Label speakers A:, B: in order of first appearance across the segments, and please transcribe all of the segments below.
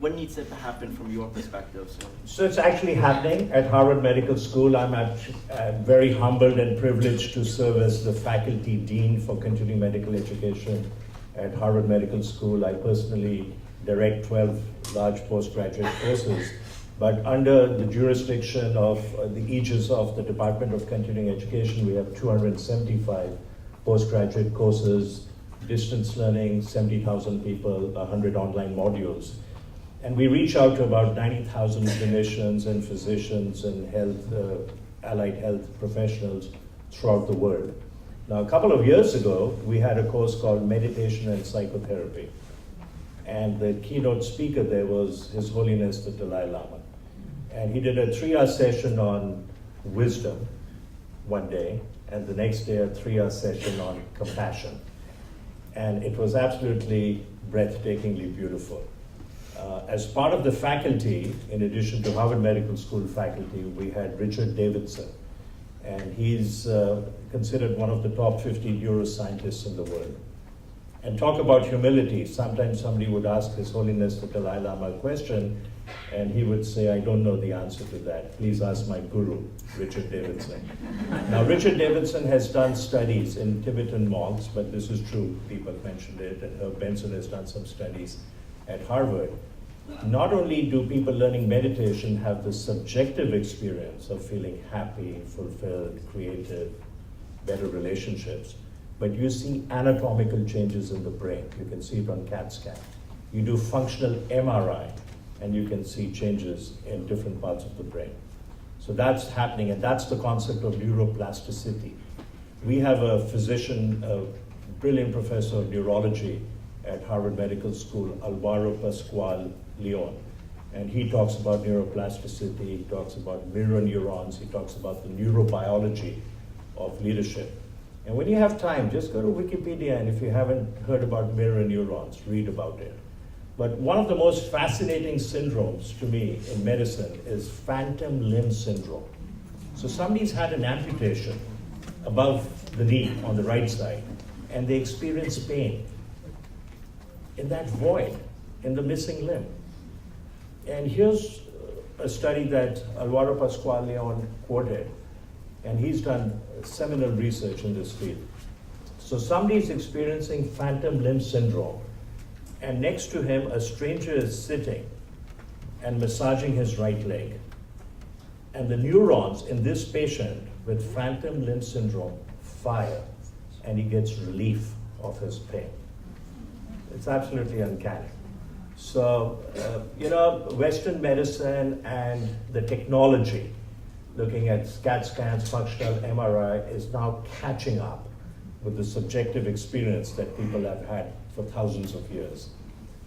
A: what needs to happen from your perspective?
B: So it's actually happening at Harvard Medical School. I'm very humbled and privileged to serve as the faculty dean for continuing medical education at Harvard Medical School. I personally direct 12 large postgraduate courses, but under the jurisdiction of the aegis of the Department of Continuing Education, we have 275 postgraduate courses, distance learning, 70,000 people, 100 online modules. And we reach out to about 90,000 clinicians and physicians and allied health professionals throughout the world. Now, a couple of years ago, we had a course called Meditation and Psychotherapy. And the keynote speaker there was His Holiness the Dalai Lama. And he did a 3-hour session on wisdom one day, and the next day a 3-hour session on compassion. And it was absolutely breathtakingly beautiful. As part of the faculty, in addition to Harvard Medical School faculty, we had Richard Davidson. And he's considered one of the top 50 neuroscientists in the world. And talk about humility. Sometimes somebody would ask His Holiness the Dalai Lama a question, and he would say, I don't know the answer to that. Please ask my guru, Richard Davidson. Now, Richard Davidson has done studies in Tibetan monks, but this is true, Deepak mentioned it, and Herb Benson has done some studies at Harvard. Not only do people learning meditation have the subjective experience of feeling happy, fulfilled, creative, better relationships, but you see anatomical changes in the brain. You can see it on CAT scan. You do functional MRI, and you can see changes in different parts of the brain. So that's happening, and that's the concept of neuroplasticity. We have a physician, a brilliant professor of neurology at Harvard Medical School, Alvaro Pascual Leon, and he talks about neuroplasticity, he talks about mirror neurons, he talks about the neurobiology of leadership. And when you have time, just go to Wikipedia, and if you haven't heard about mirror neurons, read about it. But one of the most fascinating syndromes to me in medicine is phantom limb syndrome. So somebody's had an amputation above the knee on the right side, and they experience pain in that void, in the missing limb. And here's a study that Alvaro Pascual Leon quoted, and he's done seminal research in this field. So somebody's experiencing phantom limb syndrome, and next to him a stranger is sitting and massaging his right leg. And the neurons in this patient with phantom limb syndrome fire, and he gets relief of his pain. It's absolutely uncanny. So, Western medicine and the technology, looking at CAT scans, functional MRI, is now catching up with the subjective experience that people have had for thousands of years.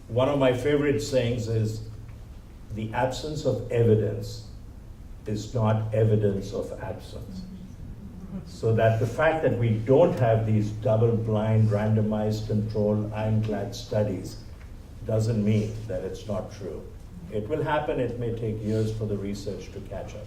B: One of my favorite sayings is, the absence of evidence is not evidence of absence. So that the fact that we don't have these double-blind, randomized, controlled, ironclad studies doesn't mean that it's not true. It will happen, it may take years for the research to catch up.